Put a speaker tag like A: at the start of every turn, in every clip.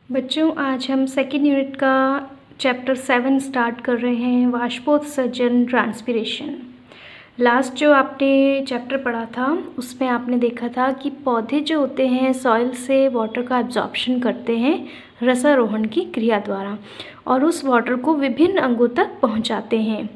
A: बच्चों, आज हम सेकेंड यूनिट का चैप्टर 7 स्टार्ट कर रहे हैं, वाष्पोत्सर्जन ट्रांसपिरेशन। लास्ट जो आपने चैप्टर पढ़ा था उसमें आपने देखा था कि पौधे जो होते हैं सॉइल से वाटर का एब्जॉर्प्शन करते हैं रसारोहण की क्रिया द्वारा और उस वाटर को विभिन्न अंगों तक पहुंचाते हैं।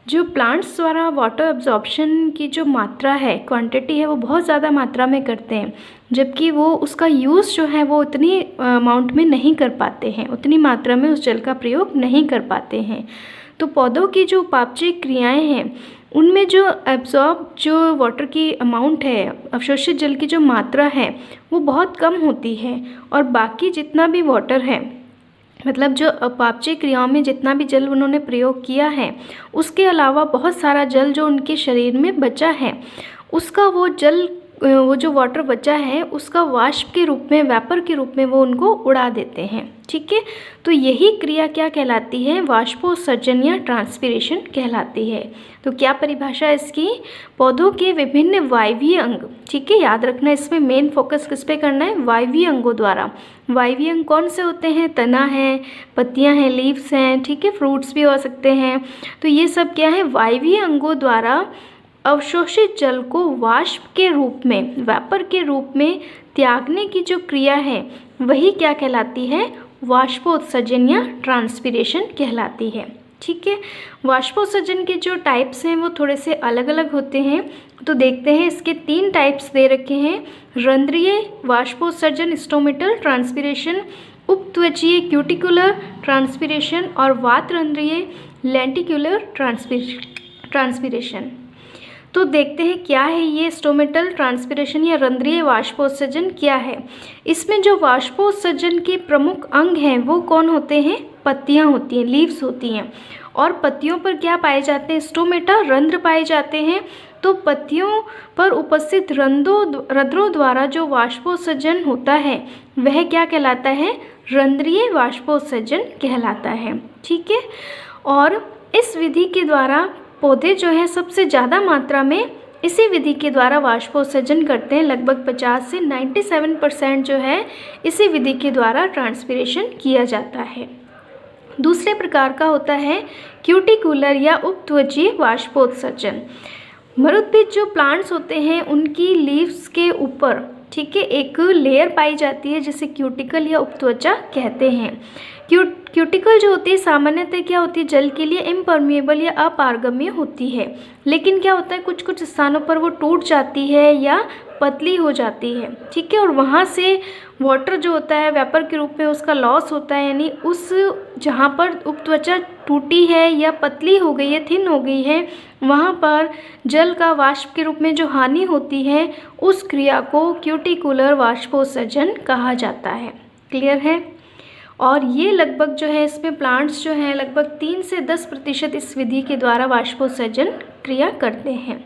A: जो प्लांट्स द्वारा वाटर एब्जॉर्प्शन की जो मात्रा है, क्वांटिटी है, वो बहुत ज़्यादा मात्रा में करते हैं, जबकि वो उसका यूज़ जो है वो उतनी अमाउंट में नहीं कर पाते हैं, उतनी मात्रा में उस जल का प्रयोग नहीं कर पाते हैं। तो पौधों की जो उपापचय क्रियाएं हैं उनमें जो एब्जॉर्ब जो वाटर की अमाउंट है, अवशोषित जल की जो मात्रा है वो बहुत कम होती है और बाकी जितना भी वाटर है, मतलब जो उपापचय क्रियाओं में जितना भी जल उन्होंने प्रयोग किया है उसके अलावा बहुत सारा जल जो उनके शरीर में बचा है उसका वो जो वाटर बचा है उसका वाष्प के रूप में, वेपर के रूप में वो उनको उड़ा देते हैं। ठीक है, तो यही क्रिया क्या कहलाती है? वाष्पोत्सर्जन या ट्रांसपिरेशन कहलाती है। तो क्या परिभाषा है इसकी? पौधों के विभिन्न वायवीय अंग, ठीक है, याद रखना इसमें मेन फोकस किस पे करना है? वायवीय अंगों द्वारा। वायवीय अंग कौन से होते हैं? तना है, पत्तियां हैं, लीव्स हैं, ठीक है, फ्रूट्स भी हो सकते हैं। तो ये सब क्या है? वायवीय अंगों द्वारा अवशोषित जल को वाष्प के रूप में, वेपर के रूप में त्यागने की जो क्रिया है वही क्या कहलाती है? वाष्पोत्सर्जन या ट्रांसपिरेशन कहलाती है। ठीक है, वाष्पोत्सर्जन के जो टाइप्स हैं वो थोड़े से अलग अलग होते हैं। तो देखते हैं, इसके 3 टाइप्स दे रखे हैं। रंध्रीय वाष्पोत्सर्जन स्टोमेटल ट्रांसपिरेशन, उपत्वचीय क्यूटिकुलर ट्रांसपिरेशन और वातरंध्रीय लेंटिक्युलर ट्रांसपिरेशन। तो देखते हैं क्या है ये स्टोमेटल ट्रांसपिरेशन या रंध्रीय वाष्पोत्सर्जन क्या है। इसमें जो वाष्पोत्सर्जन के प्रमुख अंग हैं वो कौन होते हैं? पत्तियां होती हैं, लीव्स होती हैं। और पत्तियों पर क्या पाए जाते हैं? स्टोमेटा, रंध्र पाए जाते हैं। तो पत्तियों पर उपस्थित रंध्रों द्वारा जो वाष्पोत्सर्जन होता है वह क्या कहलाता है? रंध्रीय वाष्पोत्सर्जन कहलाता है। ठीक है, और इस विधि के द्वारा पौधे जो है सबसे ज़्यादा मात्रा में इसी विधि के द्वारा वाष्पोत्सर्जन करते हैं। लगभग 50 से 97% जो है इसी विधि के द्वारा ट्रांसपिरेशन किया जाता है। दूसरे प्रकार का होता है क्यूटिकुलर या उपत्वचीय वाष्पोत्सर्जन। मरुद्भिद जो प्लांट्स होते हैं उनकी लीव्स के ऊपर, ठीक है, एक लेयर पाई जाती है जिसे क्यूटिकल या उपत्वचा कहते हैं। क्यूटिकल जो होती है सामान्यतः क्या होती है? जल के लिए इम्परमिएबल या अपारगम्य होती है, लेकिन क्या होता है कुछ कुछ स्थानों पर वो टूट जाती है या पतली हो जाती है। ठीक है, और वहाँ से वाटर जो होता है वेपर के रूप में उसका लॉस होता है, यानी उस जहाँ पर उपत्वचा टूटी है या पतली हो गई है, थिन हो गई है, वहाँ पर जल का वाष्प के रूप में जो हानि होती है उस क्रिया को क्यूटिकुलर वाष्पोत्सर्जन कहा जाता है। क्लियर है? और ये लगभग जो है इसमें प्लांट्स जो हैं लगभग 3 से 10% इस विधि के द्वारा वाष्पोत्सर्जन क्रिया करते हैं।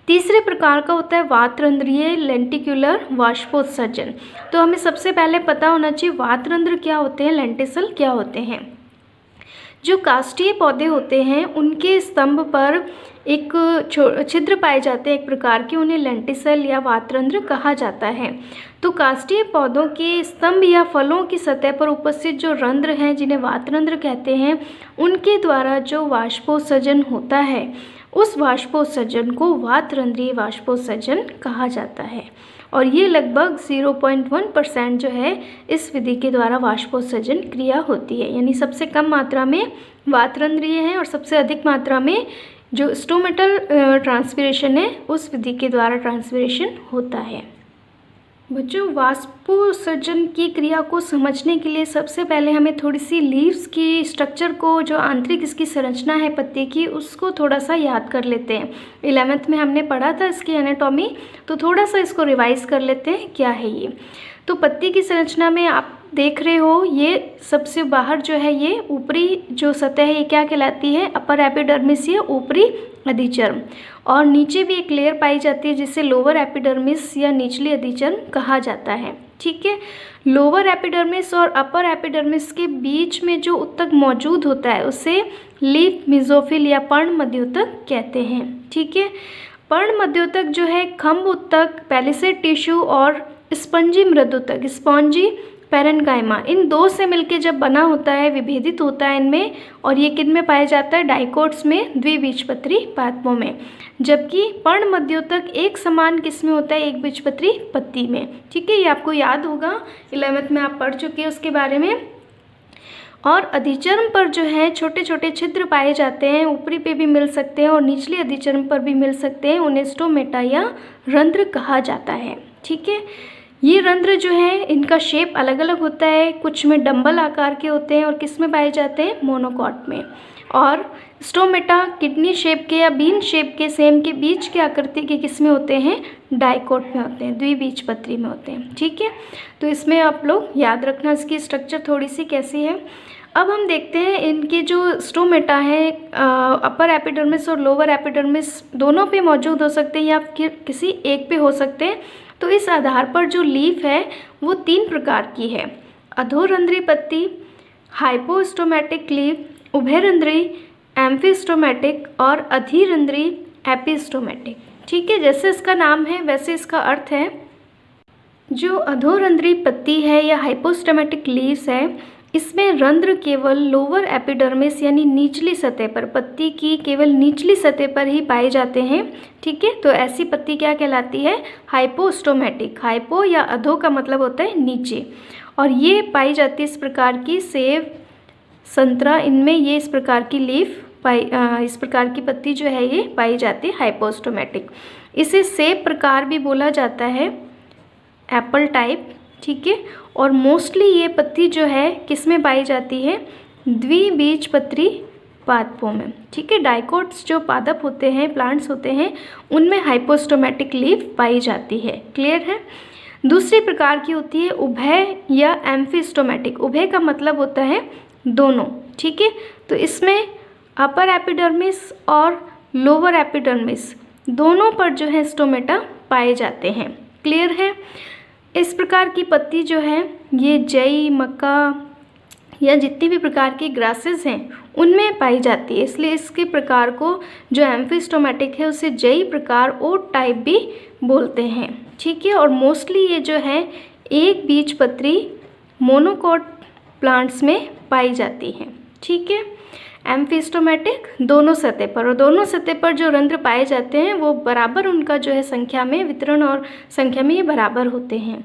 A: तीसरे प्रकार का होता है वातरंध्रीय लेंटिक्युलर वाष्पोत्सर्जन। तो हमें सबसे पहले पता होना चाहिए वातरंध्र क्या होते हैं, लेंटिसल क्या होते हैं। जो काष्ठीय पौधे होते हैं उनके स्तंभ पर एक छिद्र पाए जाते हैं एक प्रकार के, उन्हें लेंटिसल या वातरंध्र कहा जाता है। तो काष्ठीय पौधों के स्तंभ या फलों की सतह पर उपस्थित जो रंध्र हैं जिन्हें वातरंध्र कहते हैं, उनके द्वारा जो वाष्पोत्सर्जन होता है उस वाष्पोत्सर्जन को वातरंध्रीय वाष्पोत्सर्जन कहा जाता है। और ये लगभग 0.1% जो है इस विधि के द्वारा वाष्पोत्सर्जन क्रिया होती है, यानी सबसे कम मात्रा में वातरंध्रीय है और सबसे अधिक मात्रा में जो स्टोमेटल ट्रांसपिरेशन है उस विधि के द्वारा ट्रांसपिरेशन होता है। बच्चों, वाष्पोत्सर्जन की क्रिया को समझने के लिए सबसे पहले हमें थोड़ी सी लीव्स की स्ट्रक्चर को, जो आंतरिक इसकी संरचना है पत्ते की, उसको थोड़ा सा याद कर लेते हैं। 11th में हमने पढ़ा था इसकी एनाटॉमी, तो थोड़ा सा इसको रिवाइज कर लेते हैं क्या है ये। तो पत्ती की संरचना में आप देख रहे हो ये सबसे बाहर जो है ये ऊपरी जो सतह है ये क्या कहलाती है? अपर एपिडर्मिस या ऊपरी अधिचर्म। और नीचे भी एक लेयर पाई जाती है जिसे लोअर एपिडर्मिस या निचली अधिचर्म कहा जाता है। ठीक है, लोअर एपिडर्मिस और अपर एपिडर्मिस के बीच में जो उत्तक मौजूद होता है उसे लीफ मेसोफिल या पर्ण मध्योतक कहते हैं। ठीक है, पर्ण मध्योतक जो है खम्भ उत्तक, पैलिसेड टिश्यू और स्पंजी मृदुतक, स्पॉन्जी पैरेन्काइमा। इन दो से मिलके जब बना होता है, विभेदित होता है इनमें, और ये किन में पाया जाता है? डाइकोट्स में, द्विबीजपत्री पादपों में। जबकि पर्णमध्योतक एक समान किस में होता है? एक बीजपत्री पत्ती में। ठीक है, ये आपको याद होगा, 11th में आप पढ़ चुके हैं उसके बारे में। और अधिचर्म पर जो है छोटे छोटे छिद्र पाए जाते हैं, ऊपरी पे भी मिल सकते हैं और निचली अधिचर्म पर भी मिल सकते हैं, उन्हें स्टोमेटा या रंध्र कहा जाता है। ठीक है, ये रंध्र जो है इनका शेप अलग अलग होता है, कुछ में डंबल आकार के होते हैं और किस में पाए जाते हैं? मोनोकॉट में। और स्टोमेटा किडनी शेप के या बीन शेप के, सेम के बीज के आकृति के किस में होते हैं? डाइकोट में होते हैं, द्विबीजपत्री में होते हैं। ठीक है, तो इसमें आप लोग याद रखना, इसकी स्ट्रक्चर थोड़ी सी कैसी है। अब हम देखते हैं इनके जो स्टोमेटा है, अपर एपिडर्मिस और लोअर एपिडर्मिस दोनों पे मौजूद हो सकते हैं या किसी एक पे हो सकते हैं। तो इस आधार पर जो लीफ है वो 3 प्रकार की है: अधोरंध्री पत्ती, हाइपोस्टोमेटिक लीफ, उभयरंध्री एम्फिस्टोमेटिक और अधिरंध्री एपिस्टोमेटिक। ठीक है, जैसे इसका नाम है वैसे इसका अर्थ है। जो अधोरंध्री पत्ती है या हाइपोस्टोमेटिक लीव्स है, इसमें रंध्र केवल लोअर एपिडर्मिस यानी निचली सतह पर, पत्ती की केवल निचली सतह पर ही पाए जाते हैं। ठीक है, तो ऐसी पत्ती क्या कहलाती है? हाइपोस्टोमेटिक। हाइपो या अधो का मतलब होता है नीचे, और ये पाई जाती है इस प्रकार की, सेब, संतरा, इनमें ये इस प्रकार की लीफ इस प्रकार की पत्ती जो है ये पाई जाती है हाइपोस्टोमेटिक। इसे सेब प्रकार भी बोला जाता है, एप्पल टाइप। ठीक है, और मोस्टली ये पत्ती जो है किस में पाई जाती है? द्विबीजपत्री पादपों में। ठीक है, डाइकोट्स जो पादप होते हैं, प्लांट्स होते हैं, उनमें हाइपोस्टोमेटिक लीफ पाई जाती है। क्लियर है? दूसरी प्रकार की होती है उभय या एम्फिस्टोमेटिक। उभय का मतलब होता है दोनों। ठीक है, तो इसमें अपर एपिडर्मिस और लोअर एपिडर्मिस दोनों पर जो है स्टोमेटा पाए जाते हैं। क्लियर है? इस प्रकार की पत्ती जो है ये जई, मक्का या जितनी भी प्रकार की ग्रासेस हैं उनमें पाई जाती है, इसलिए इसके प्रकार को जो एम्फिस्टोमेटिक है उसे जई प्रकार, ओट टाइप भी बोलते हैं। ठीक है, और मोस्टली ये जो है एक बीजपत्री मोनोकोट प्लांट्स में पाई जाती है। ठीक है, एम्फिस्टोमेटिक दोनों सतह पर, और दोनों सतह पर जो रंध्र पाए जाते हैं वो बराबर, उनका जो है संख्या में, वितरण और संख्या में ये बराबर होते हैं।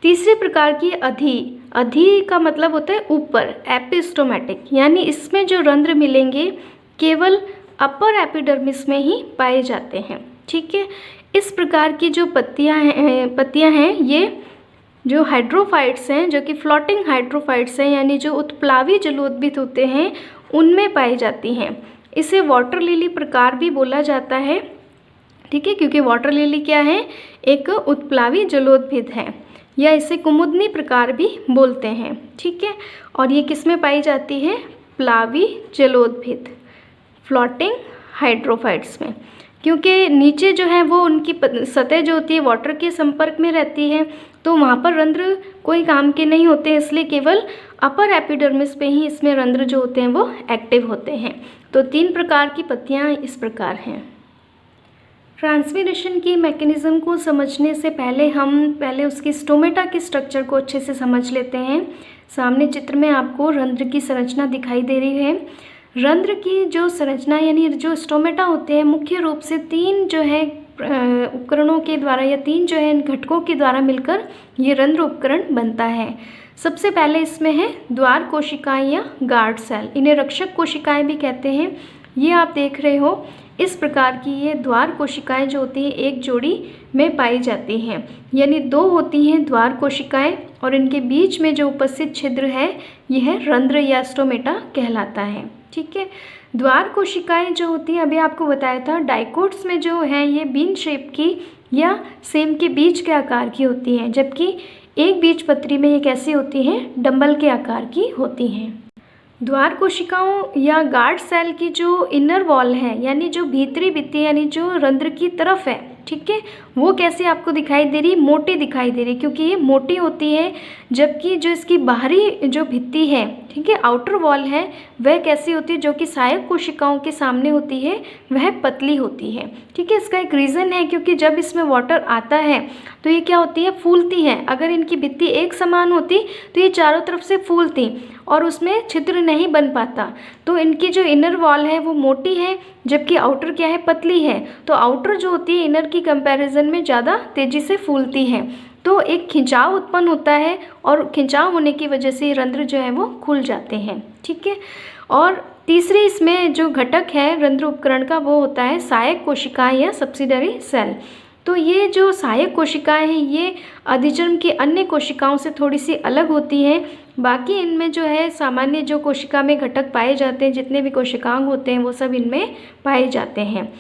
A: तीसरी प्रकार की अधि का मतलब होता है ऊपर, एपिस्टोमेटिक, यानी इसमें जो रंध्र मिलेंगे केवल अपर एपिडर्मिस में ही पाए जाते हैं। ठीक है, इस प्रकार की जो पत्तियां हैं ये जो हाइड्रोफाइट्स हैं, जो कि फ्लोटिंग हाइड्रोफाइट्स हैं, यानी जो उत्प्लावी जलोद्भिद होते हैं उनमें पाई जाती हैं। इसे वाटर लिली प्रकार भी बोला जाता है। ठीक है, क्योंकि वाटर लिली क्या है? एक उत्प्लावी जलोद्भिद है, या इसे कुमुदनी प्रकार भी बोलते हैं। ठीक है, और ये किस में पाई जाती है? प्लावी जलोद्भिद, फ्लोटिंग हाइड्रोफाइट्स में, क्योंकि नीचे जो है वो उनकी सतह जो होती है वाटर के संपर्क में रहती है, तो वहाँ पर रंध्र कोई काम के नहीं होते, इसलिए केवल अपर एपिडर्मिस पे ही इसमें रंध्र जो होते हैं वो एक्टिव होते हैं। तो 3 प्रकार की पत्तियाँ इस प्रकार हैं। ट्रांसमिनेशन की मैकेनिज्म को समझने से पहले हम उसकी स्टोमेटा की स्ट्रक्चर को अच्छे से समझ लेते हैं। सामने चित्र में आपको रंध्र की संरचना दिखाई दे रही है। रंध्र की जो संरचना यानी जो स्टोमेटा होते हैं, मुख्य रूप से 3 जो है उपकरणों के द्वारा या 3 जो है घटकों के द्वारा मिलकर ये रंध्र उपकरण बनता है। सबसे पहले इसमें है द्वार कोशिकाएं या गार्ड सेल, इन्हें रक्षक कोशिकाएं भी कहते हैं। ये आप देख रहे हो, इस प्रकार की ये द्वार कोशिकाएं जो होती हैं एक जोड़ी में पाई जाती हैं, यानी 2 होती हैं द्वार कोशिकाएं, और इनके बीच में जो उपस्थित छिद्र है यह रंध्र या स्टोमेटा कहलाता है। ठीक है, द्वार कोशिकाएं जो होती हैं, अभी आपको बताया था डाइकोट्स में जो है ये बीन शेप की या सेम के बीज के आकार की होती हैं, जबकि एक बीजपत्री में ये कैसी होती हैं? डंबल के आकार की होती हैं। द्वार कोशिकाओं या गार्ड सेल की जो इनर वॉल है, यानी जो भीतरी भित्ति यानी जो रंध्र की तरफ है, ठीक है, वो कैसे आपको दिखाई दे रही? मोटी दिखाई दे रही, क्योंकि ये मोटी होती है, जबकि जो इसकी बाहरी जो भित्ति है ठीक है। आउटर वॉल है वह कैसी होती है, जो कि सहायक कोशिकाओं के सामने होती है, वह पतली होती है। ठीक है, इसका एक रीज़न है क्योंकि जब इसमें वाटर आता है तो ये क्या होती है, फूलती हैं। अगर इनकी भित्ति एक समान होती तो ये चारों तरफ से फूलती और उसमें छिद्र नहीं बन पाता। तो इनकी जो इनर वॉल है वो मोटी है, जबकि आउटर क्या है, पतली है। तो आउटर जो होती है इनर की कंपैरिजन में ज़्यादा तेज़ी से फूलती है। तो एक खिंचाव उत्पन्न होता है और खिंचाव होने की वजह से रंध्र जो है वो खुल जाते हैं। ठीक है। और तीसरी इसमें जो घटक है रंध्र उपकरण का वो होता है सहायक कोशिकाएं या सब्सिडरी सेल। तो ये जो सहायक कोशिकाएं हैं ये अधिजन्म की अन्य कोशिकाओं से थोड़ी सी अलग होती हैं। बाकी इनमें जो है सामान्य जो कोशिका में घटक पाए जाते हैं, जितने भी कोशिकांग होते हैं वो सब इनमें पाए जाते हैं।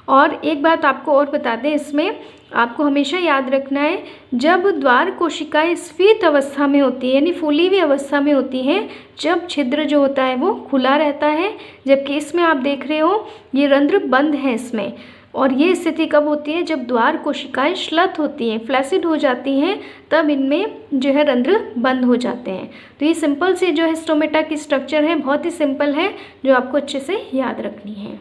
A: और एक बात आपको और बता दें, इसमें आपको हमेशा याद रखना है, जब द्वार कोशिकाएं स्फीत अवस्था में होती है यानी फूली हुई अवस्था में होती हैं, जब छिद्र जो होता है वो खुला रहता है, जबकि इसमें आप देख रहे हो ये रंध्र बंद है इसमें। और ये स्थिति कब होती है, जब द्वार कोशिकाएं श्लथ होती हैं, फ्लैसिड हो जाती हैं, तब इनमें जो है रंध्र बंद हो जाते हैं। तो ये सिंपल सी जो है स्टोमेटा की स्ट्रक्चर है, बहुत ही सिंपल है, जो आपको अच्छे से याद रखनी है।